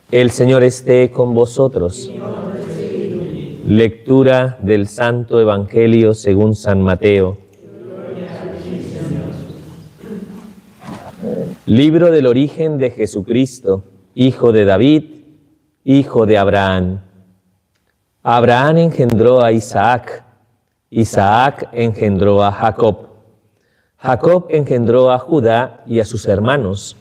El Señor esté con vosotros. Lectura del Santo Evangelio según San Mateo. Libro del origen de Jesucristo, hijo de David, hijo de Abraham. Abraham engendró a Isaac, Isaac engendró a Jacob, Jacob engendró a Judá y a sus hermanos.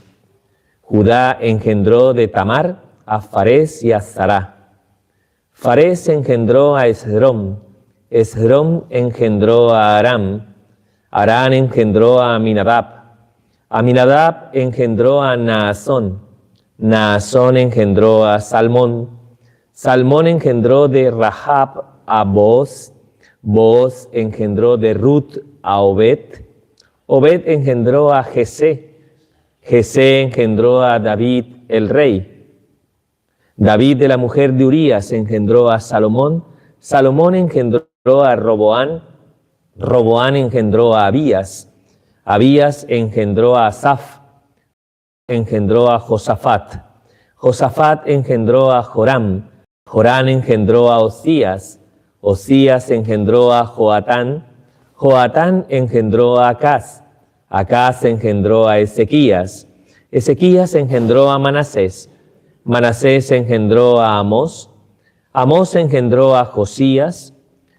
Judá engendró de Tamar a Farés y a Zará. Farés engendró a Esrom, Esrom engendró a Aram, Aram engendró a Aminadab, Aminadab engendró a Naasón, Naasón engendró a Salmón, Salmón engendró de Rahab a Booz, Booz engendró de Ruth a Obed, Obed engendró a Jesé, Jesé engendró a David el rey. David de la mujer de Urías engendró a Salomón, Salomón engendró a Roboán, Roboán engendró a Abías, Abías engendró a Asaf, engendró a Josafat, Josafat engendró a Joram, Joram engendró a Osías, Osías engendró a Joatán, Joatán engendró a Acaz, Acaz engendró a Ezequías, Ezequías engendró a Manasés, Manasés engendró a Amós, Amós engendró a Josías,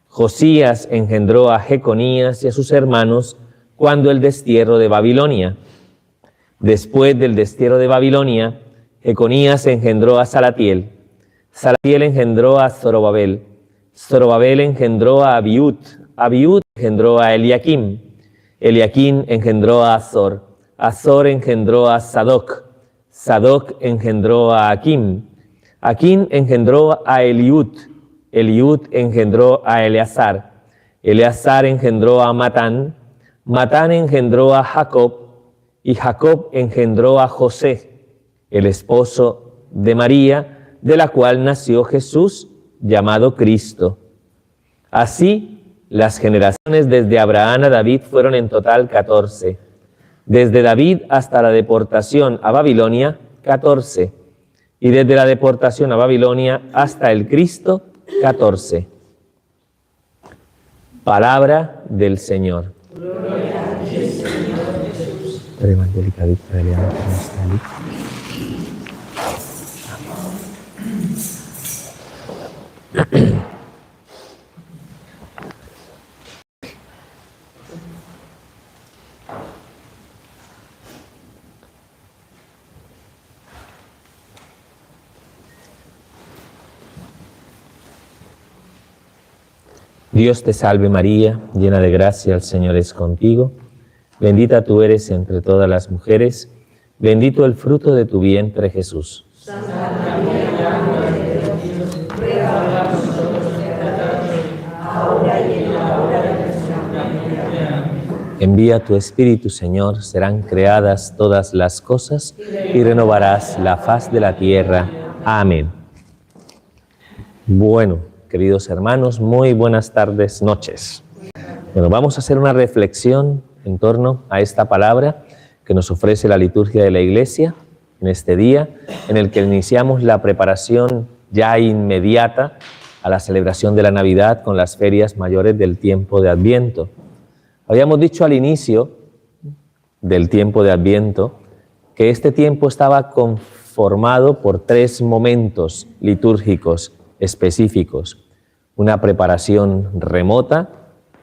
Josías engendró a Jeconías y a sus hermanos cuando el destierro de Babilonia. Después del destierro de Babilonia, Jeconías engendró a Salatiel, Salatiel engendró a Zorobabel, Zorobabel engendró a Abiud, Abiud engendró a Eliakim, Eliakim engendró a Azor, Azor engendró a Sadoc, Sadoc engendró a Akim, Akim engendró a Eliud, Eliud engendró a Eleazar, Eleazar engendró a Matán, Matán engendró a Jacob, y Jacob engendró a José, el esposo de María, de la cual nació Jesús, llamado Cristo. Así, las generaciones desde Abraham a David fueron en total 14. Desde David hasta la deportación a Babilonia, 14. Y desde la deportación a Babilonia hasta el Cristo, 14. Palabra del Señor. Gloria a ti, Señor Jesús. Dios te salve María, llena de gracia, el Señor es contigo. Bendita tú eres entre todas las mujeres, bendito el fruto de tu vientre Jesús. Santa María, Madre de Dios, ruega por nosotros pecadores, ahora y en la hora de nuestra muerte. Amén. Envía tu Espíritu, Señor, serán creadas todas las cosas y renovarás la faz de la tierra. Amén. Bueno, queridos hermanos, muy buenas tardes, noches. Bueno, vamos a hacer una reflexión en torno a esta palabra que nos ofrece la liturgia de la Iglesia en este día, en el que iniciamos la preparación ya inmediata a la celebración de la Navidad con las ferias mayores del tiempo de Adviento. Habíamos dicho al inicio del tiempo de Adviento que este tiempo estaba conformado por 3 momentos litúrgicos específicos. Una preparación remota,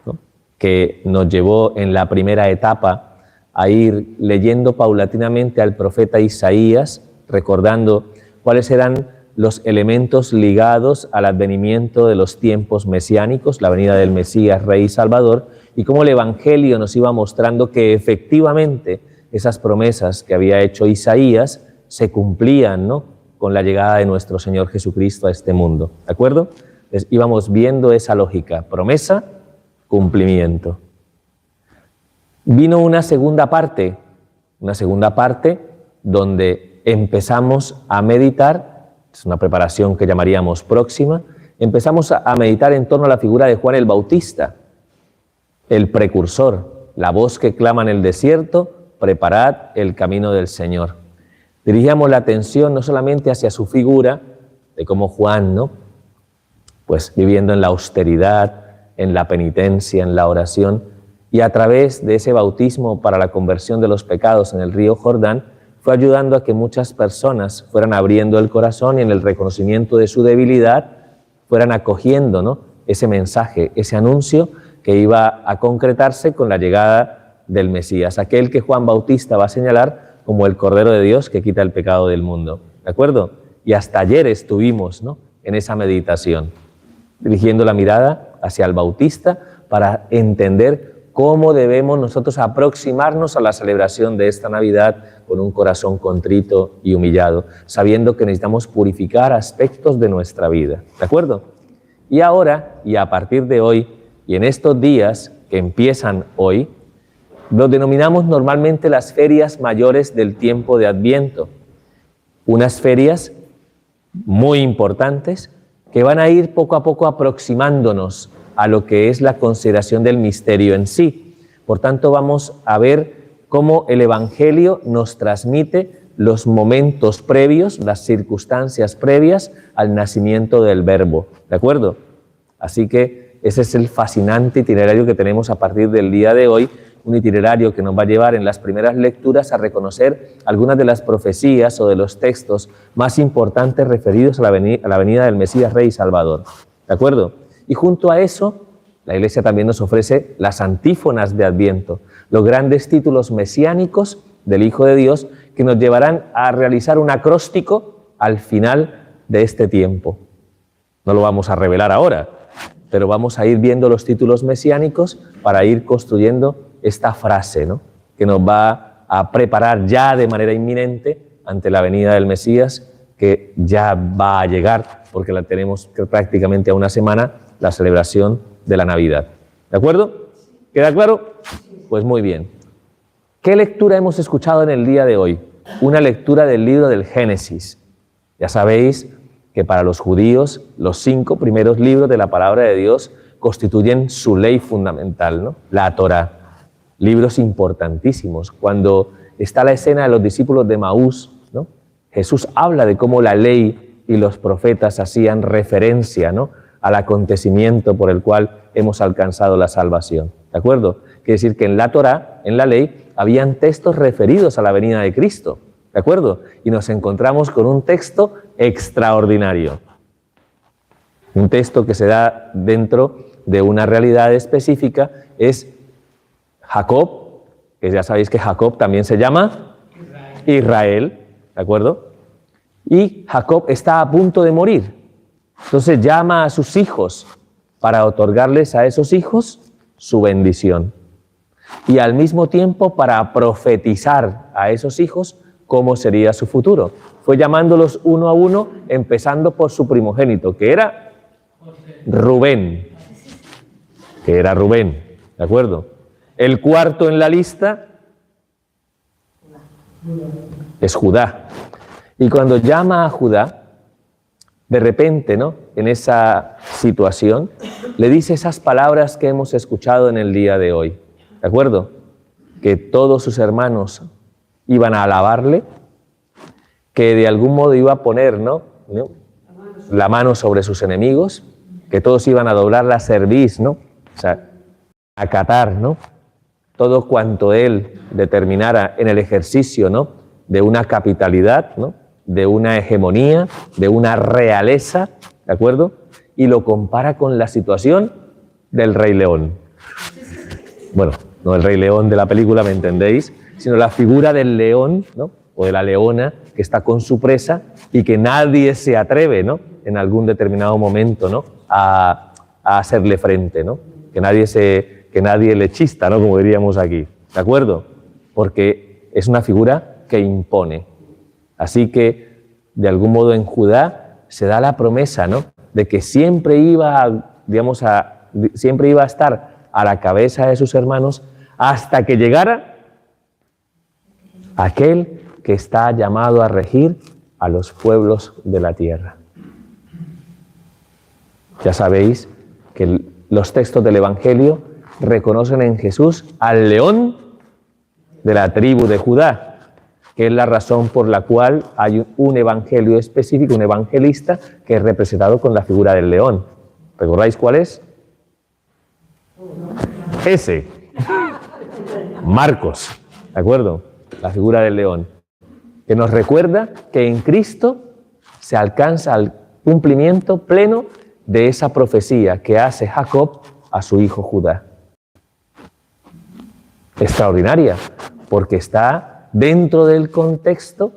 ¿no?, que nos llevó en la primera etapa a ir leyendo paulatinamente al profeta Isaías, recordando cuáles eran los elementos ligados al advenimiento de los tiempos mesiánicos, la venida del Mesías, Rey y Salvador, y cómo el Evangelio nos iba mostrando que efectivamente esas promesas que había hecho Isaías se cumplían, ¿no?, con la llegada de nuestro Señor Jesucristo a este mundo. ¿De acuerdo? Entonces, íbamos viendo esa lógica, promesa, cumplimiento. Vino una segunda parte donde empezamos a meditar, es una preparación que llamaríamos próxima, empezamos a meditar en torno a la figura de Juan el Bautista, el precursor, la voz que clama en el desierto, preparad el camino del Señor. Dirigíamos la atención no solamente hacia su figura, de cómo Juan, ¿no?, pues viviendo en la austeridad, en la penitencia, en la oración, y a través de ese bautismo para la conversión de los pecados en el río Jordán, fue ayudando a que muchas personas fueran abriendo el corazón y en el reconocimiento de su debilidad fueran acogiendo, ¿no?, ese mensaje, ese anuncio que iba a concretarse con la llegada del Mesías, aquel que Juan Bautista va a señalar como el Cordero de Dios que quita el pecado del mundo. ¿De acuerdo? Y hasta ayer estuvimos, ¿no?, en esa meditación, dirigiendo la mirada hacia el Bautista para entender cómo debemos nosotros aproximarnos a la celebración de esta Navidad con un corazón contrito y humillado, sabiendo que necesitamos purificar aspectos de nuestra vida. ¿De acuerdo? Y ahora, y a partir de hoy, y en estos días que empiezan hoy, los denominamos normalmente las ferias mayores del tiempo de Adviento. Unas ferias muy importantes que van a ir poco a poco aproximándonos a lo que es la consideración del misterio en sí. Por tanto, vamos a ver cómo el Evangelio nos transmite los momentos previos, las circunstancias previas al nacimiento del Verbo. ¿De acuerdo? Así que ese es el fascinante itinerario que tenemos a partir del día de hoy, un itinerario que nos va a llevar en las primeras lecturas a reconocer algunas de las profecías o de los textos más importantes referidos a la venida del Mesías Rey y Salvador. ¿De acuerdo? Y junto a eso, la Iglesia también nos ofrece las antífonas de Adviento, los grandes títulos mesiánicos del Hijo de Dios que nos llevarán a realizar un acróstico al final de este tiempo. No lo vamos a revelar ahora, pero vamos a ir viendo los títulos mesiánicos para ir construyendo esta frase, ¿no?, que nos va a preparar ya de manera inminente ante la venida del Mesías, que ya va a llegar, porque la tenemos prácticamente a una semana, la celebración de la Navidad. ¿De acuerdo? ¿Queda claro? Pues muy bien. ¿Qué lectura hemos escuchado en el día de hoy? Una lectura del libro del Génesis. Ya sabéis que para los judíos los 5 primeros libros de la palabra de Dios constituyen su ley fundamental, ¿no?, la Torá. Libros importantísimos. Cuando está la escena de los discípulos de Maús, ¿no?, Jesús habla de cómo la ley y los profetas hacían referencia, ¿no?, al acontecimiento por el cual hemos alcanzado la salvación. ¿De acuerdo? Quiere decir que en la Torá, en la ley, habían textos referidos a la venida de Cristo. ¿De acuerdo? Y nos encontramos con un texto extraordinario. Un texto que se da dentro de una realidad específica, es Jacob, que ya sabéis que Jacob también se llama Israel, ¿de acuerdo? Y Jacob está a punto de morir. Entonces llama a sus hijos para otorgarles a esos hijos su bendición. Y al mismo tiempo para profetizar a esos hijos cómo sería su futuro. Fue llamándolos uno a uno, empezando por su primogénito, que era Rubén. ¿De acuerdo? El cuarto en la lista es Judá. Y cuando llama a Judá, de repente, ¿no?, en esa situación, le dice esas palabras que hemos escuchado en el día de hoy. ¿De acuerdo? Que todos sus hermanos iban a alabarle, que de algún modo iba a poner, ¿no?, la mano sobre sus enemigos, que todos iban a doblar la cerviz, ¿no?, o sea, acatar, ¿no?, todo cuanto él determinara en el ejercicio, ¿no?, de una capitalidad, ¿no?, de una hegemonía, de una realeza, ¿de acuerdo? Y lo compara con la situación del Rey León. Bueno, no el Rey León de la película, ¿me entendéis?, sino la figura del león, ¿no?, o de la leona que está con su presa y que nadie se atreve, ¿no?, en algún determinado momento, ¿no?, a hacerle frente, ¿no?, que nadie le chista, ¿no?, como diríamos aquí, ¿de acuerdo? Porque es una figura que impone. Así que, de algún modo, en Judá se da la promesa, ¿no?, de que siempre iba a estar a la cabeza de sus hermanos hasta que llegara aquel que está llamado a regir a los pueblos de la tierra. Ya sabéis que los textos del Evangelio reconocen en Jesús al león de la tribu de Judá. que es la razón por la cual hay un evangelio específico, un evangelista, que es representado con la figura del león. ¿Recordáis cuál es? Ese. Marcos, ¿de acuerdo? La figura del león, que nos recuerda que en Cristo se alcanza el cumplimiento pleno de esa profecía que hace Jacob a su hijo Judá. Extraordinaria, porque está dentro del contexto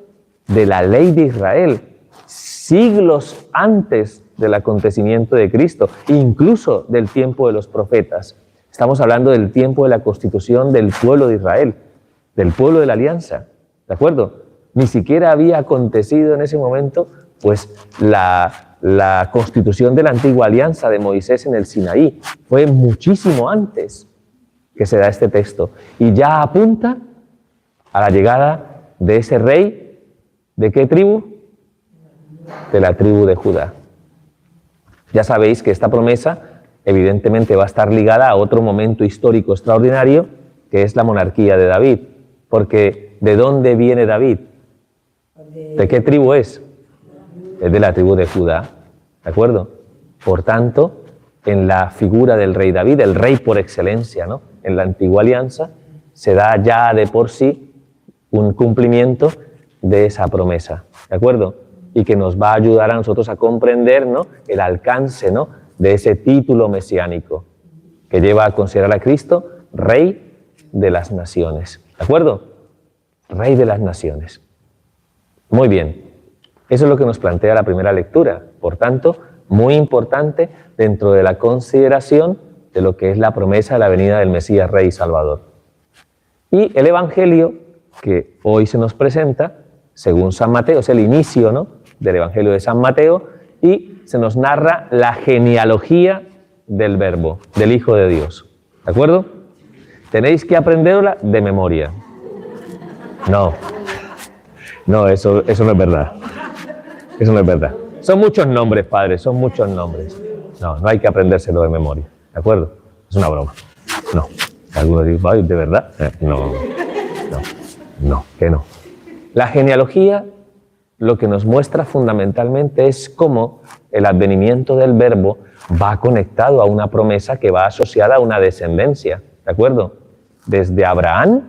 de la ley de Israel, siglos antes del acontecimiento de Cristo, incluso del tiempo de los profetas. Estamos hablando del tiempo de la constitución del pueblo de Israel, del pueblo de la alianza, ¿de acuerdo? Ni siquiera había acontecido en ese momento, pues, la constitución de la antigua alianza de Moisés en el Sinaí. Fue muchísimo antes que se da este texto. Y ya apunta a la llegada de ese rey, ¿de qué tribu? De la tribu de Judá. Ya sabéis que esta promesa evidentemente va a estar ligada a otro momento histórico extraordinario, que es la monarquía de David. Porque ¿de dónde viene David? ¿De qué tribu es? Es de la tribu de Judá, ¿de acuerdo? Por tanto, en la figura del rey David, el rey por excelencia, ¿no? En la antigua alianza, se da ya de por sí un cumplimiento de esa promesa, ¿de acuerdo? Y que nos va a ayudar a nosotros a comprender, ¿no?, el alcance, ¿no?, de ese título mesiánico que lleva a considerar a Cristo Rey de las Naciones, ¿de acuerdo? Rey de las Naciones. Muy bien, eso es lo que nos plantea la primera lectura, por tanto, muy importante dentro de la consideración de lo que es la promesa de la venida del Mesías Rey y Salvador. Y el Evangelio que hoy se nos presenta, según San Mateo, es el inicio, ¿no?, del Evangelio de San Mateo, y se nos narra la genealogía del Verbo, del Hijo de Dios. ¿De acuerdo? Tenéis que aprenderla de memoria. No, eso no es verdad. Eso no es verdad. Son muchos nombres, padre, son muchos nombres. No hay que aprendérselo de memoria. ¿De acuerdo? Es una broma. No. Algunos dicen, ay, ¿de verdad? No, que no. La genealogía lo que nos muestra fundamentalmente es cómo el advenimiento del Verbo va conectado a una promesa que va asociada a una descendencia, ¿de acuerdo? Desde Abraham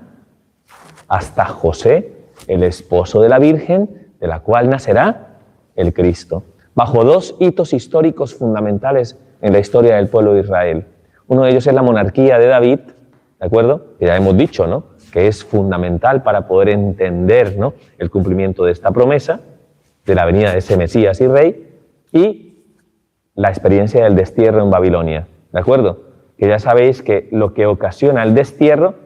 hasta José, el esposo de la Virgen, de la cual nacerá el Cristo, bajo dos hitos históricos fundamentales en la historia del pueblo de Israel. Uno de ellos es la monarquía de David, ¿de acuerdo? Que ya hemos dicho, ¿no?, que es fundamental para poder entender, ¿no?, el cumplimiento de esta promesa, de la venida de ese Mesías y Rey, y la experiencia del destierro en Babilonia, ¿de acuerdo? Que ya sabéis que lo que ocasiona el destierro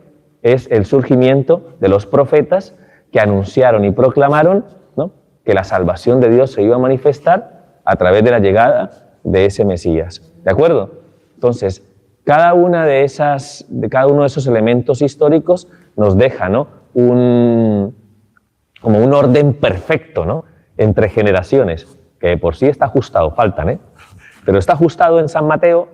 es el surgimiento de los profetas que anunciaron y proclamaron, ¿no?, que la salvación de Dios se iba a manifestar a través de la llegada de ese Mesías, ¿de acuerdo? Entonces, cada uno de esos elementos históricos nos deja, ¿no?, como un orden perfecto, ¿no?, entre generaciones, que por sí está ajustado, faltan, pero está ajustado en San Mateo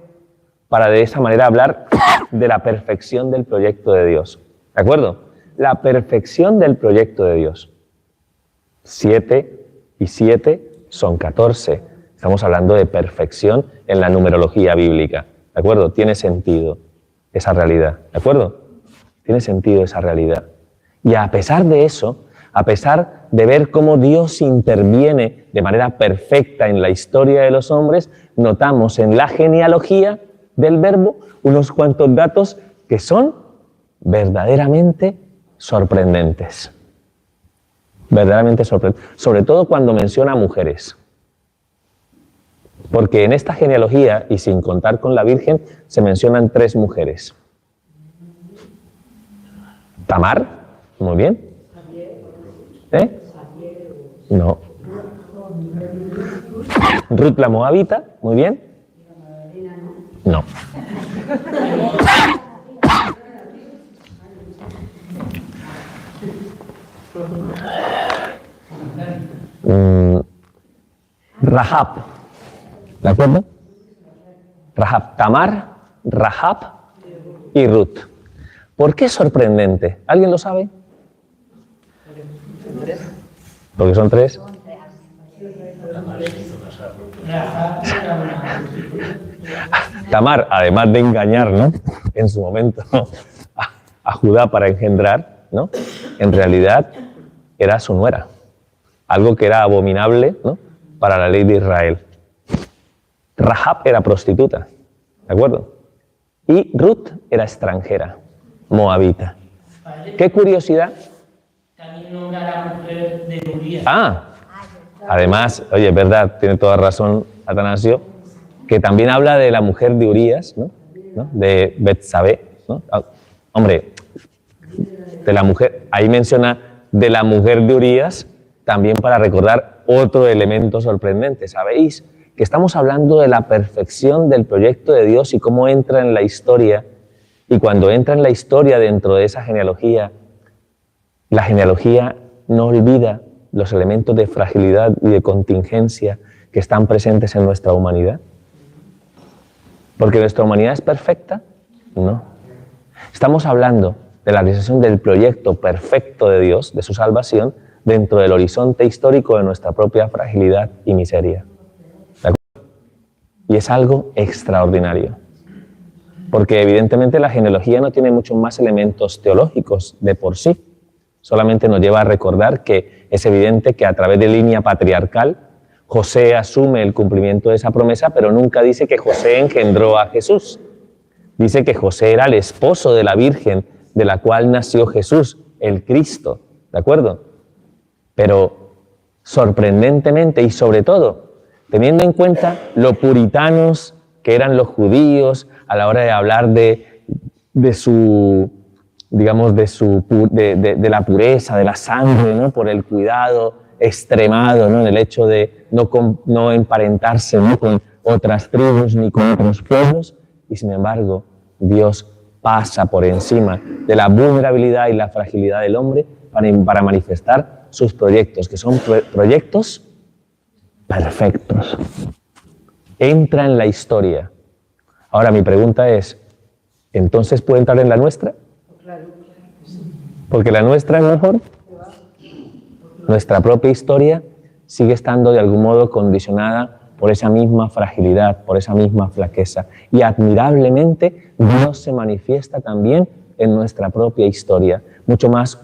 para de esa manera hablar de la perfección del proyecto de Dios, ¿de acuerdo? La perfección del proyecto de Dios. 7 y 7 son 14. Estamos hablando de perfección en la numerología bíblica, ¿de acuerdo? Tiene sentido esa realidad, ¿de acuerdo? Tiene sentido esa realidad. Y a pesar de eso, a pesar de ver cómo Dios interviene de manera perfecta en la historia de los hombres, notamos en la genealogía del Verbo unos cuantos datos que son verdaderamente sorprendentes. Verdaderamente sorprendentes. Sobre todo cuando menciona mujeres. Porque en esta genealogía, y sin contar con la Virgen, se mencionan 3 mujeres. Tamar, muy bien. No. Ruth la Moabita, muy bien. No. Rahab, ¿de acuerdo? Rahab, Tamar, Rahab y Ruth. ¿Por qué es sorprendente? ¿Alguien lo sabe? Porque son tres. Tamar, además de engañar, ¿no?, en su momento a Judá para engendrar, ¿no?, en realidad era su nuera. Algo que era abominable, ¿no?, para la ley de Israel. Rahab era prostituta, ¿de acuerdo? Y Ruth era extranjera, moabita. Qué curiosidad. También nombra a la mujer de Urías. Además, oye, es verdad, tiene toda razón Atanasio, que también habla de la mujer de Urías, ¿no? De Betsabé, ¿no? Hombre, de la mujer, ahí menciona de la mujer de Urías, también para recordar otro elemento sorprendente. ¿Sabéis? Que estamos hablando de la perfección del proyecto de Dios y cómo entra en la historia. Y cuando entra en la historia dentro de esa genealogía, la genealogía no olvida los elementos de fragilidad y de contingencia que están presentes en nuestra humanidad. ¿Porque nuestra humanidad es perfecta? No. Estamos hablando de la realización del proyecto perfecto de Dios, de su salvación, dentro del horizonte histórico de nuestra propia fragilidad y miseria. ¿De acuerdo? Y es algo extraordinario. Porque evidentemente la genealogía no tiene muchos más elementos teológicos de por sí. Solamente nos lleva a recordar que es evidente que a través de línea patriarcal José asume el cumplimiento de esa promesa, pero nunca dice que José engendró a Jesús. Dice que José era el esposo de la Virgen de la cual nació Jesús, el Cristo, ¿de acuerdo? Pero sorprendentemente y sobre todo, teniendo en cuenta lo puritanos que eran los judíos a la hora de hablar de su, digamos, de la pureza, de la sangre, ¿no?, por el cuidado extremado, ¿no?, en el hecho de no emparentarse, ¿no?, con otras tribus ni con otros pueblos, y sin embargo Dios pasa por encima de la vulnerabilidad y la fragilidad del hombre para manifestar sus proyectos, que son proyectos perfectos. Entra en la historia. Ahora mi pregunta es, ¿entonces puede entrar en la nuestra? Porque la nuestra es mejor. Nuestra propia historia sigue estando de algún modo condicionada por esa misma fragilidad, por esa misma flaqueza. Y admirablemente Dios se manifiesta también en nuestra propia historia. Mucho más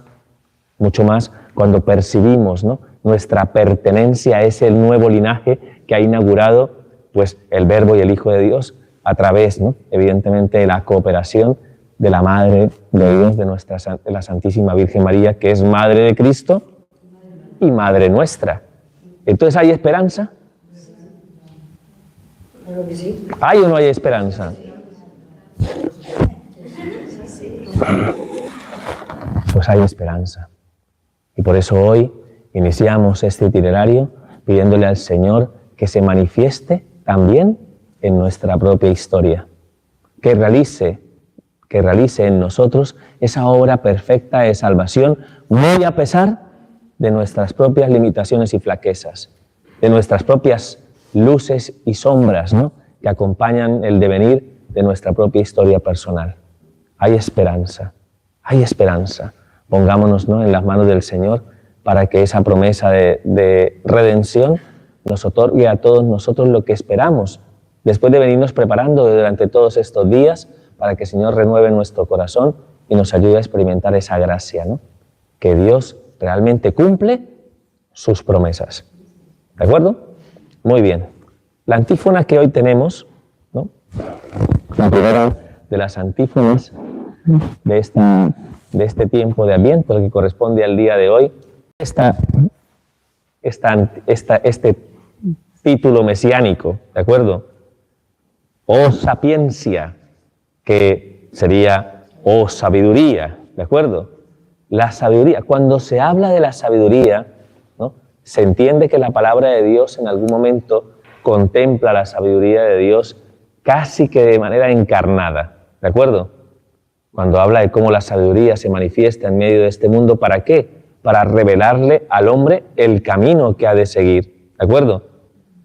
cuando percibimos, ¿no?, nuestra pertenencia a ese nuevo linaje que ha inaugurado, pues, el Verbo y el Hijo de Dios a través, ¿no?, evidentemente, de la cooperación de la Madre de Dios, de la Santísima Virgen María, que es Madre de Cristo y Madre nuestra. Entonces, ¿hay esperanza? ¿Hay o no hay esperanza? Pues hay esperanza. Y por eso hoy iniciamos este itinerario pidiéndole al Señor que se manifieste también en nuestra propia historia, que realice en nosotros esa obra perfecta de salvación, muy a pesar de nuestras propias limitaciones y flaquezas, de nuestras propias luces y sombras, ¿no?, que acompañan el devenir de nuestra propia historia personal. Hay esperanza, hay esperanza. Pongámonos, ¿no?, en las manos del Señor para que esa promesa de redención nos otorgue a todos nosotros lo que esperamos, después de venirnos preparando durante todos estos días para que el Señor renueve nuestro corazón y nos ayude a experimentar esa gracia, ¿no?, que Dios realmente cumple sus promesas. ¿De acuerdo? Muy bien. La antífona que hoy tenemos, ¿no?, la primera de las antífonas de este tiempo de Adviento, que corresponde al día de hoy, este título mesiánico, ¿de acuerdo? O sapiencia, que sería o sabiduría, ¿de acuerdo? La sabiduría, cuando se habla de la sabiduría, ¿no?, se entiende que la palabra de Dios en algún momento contempla la sabiduría de Dios casi que de manera encarnada, ¿de acuerdo? Cuando habla de cómo la sabiduría se manifiesta en medio de este mundo, ¿para qué? Para revelarle al hombre el camino que ha de seguir, ¿de acuerdo?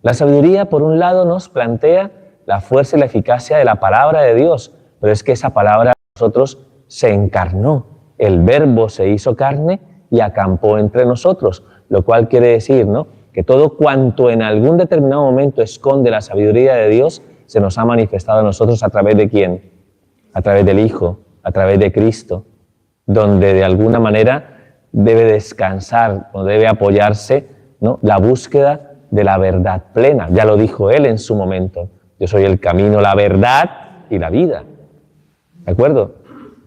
La sabiduría, por un lado, nos plantea la fuerza y la eficacia de la palabra de Dios, pero es que esa palabra a nosotros se encarnó, el Verbo se hizo carne y acampó entre nosotros, lo cual quiere decir, ¿no?, que todo cuanto en algún determinado momento esconde la sabiduría de Dios se nos ha manifestado a nosotros a través de ¿quién? A través del Hijo, a través de Cristo, donde de alguna manera debe descansar o debe apoyarse, ¿no?, la búsqueda de la verdad plena. Ya lo dijo Él en su momento. Yo soy el camino, la verdad y la vida. ¿De acuerdo?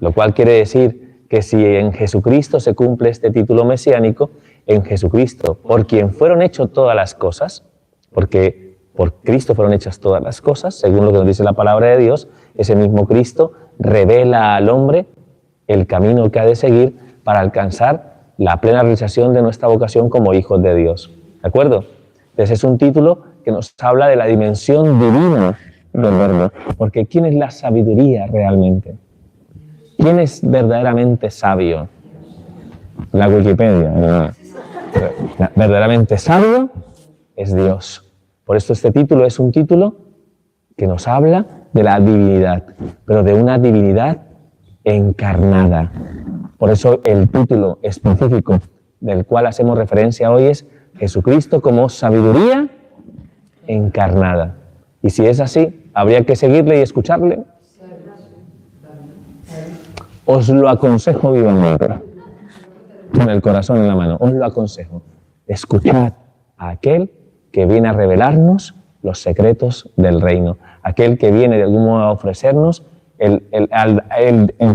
Lo cual quiere decir que si en Jesucristo se cumple este título mesiánico, en Jesucristo, por quien fueron hechas todas las cosas, porque por Cristo fueron hechas todas las cosas, según lo que nos dice la palabra de Dios, ese mismo Cristo revela al hombre el camino que ha de seguir para alcanzar la plena realización de nuestra vocación como hijos de Dios. ¿De acuerdo? Entonces es un título que nos habla de la dimensión divina del verbo. Porque ¿quién es la sabiduría realmente? ¿Quién es verdaderamente sabio? La Wikipedia, ¿no? Verdaderamente sabio es Dios. Por eso este título es un título que nos habla de la divinidad, pero de una divinidad encarnada. Por eso el título específico del cual hacemos referencia hoy es Jesucristo como sabiduría encarnada. Y si es así, ¿habría que seguirle y escucharle? Os lo aconsejo vivamente, con el corazón en la mano, os lo aconsejo. Escuchad a aquel que viene a revelarnos los secretos del reino, aquel que viene de algún modo a ofrecernos el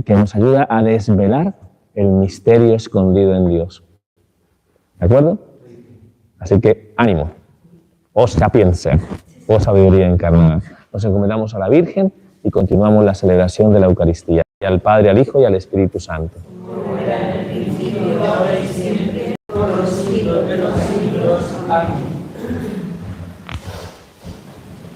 que nos ayuda a desvelar el misterio escondido en Dios. ¿De acuerdo? Así que ánimo, oh sapiencia, oh sabiduría encarnada. Nos encomendamos a la Virgen y continuamos la celebración de la Eucaristía. Y al Padre, al Hijo y al Espíritu Santo. Como era en el principio, ahora y siempre, por los siglos de los siglos. Amén.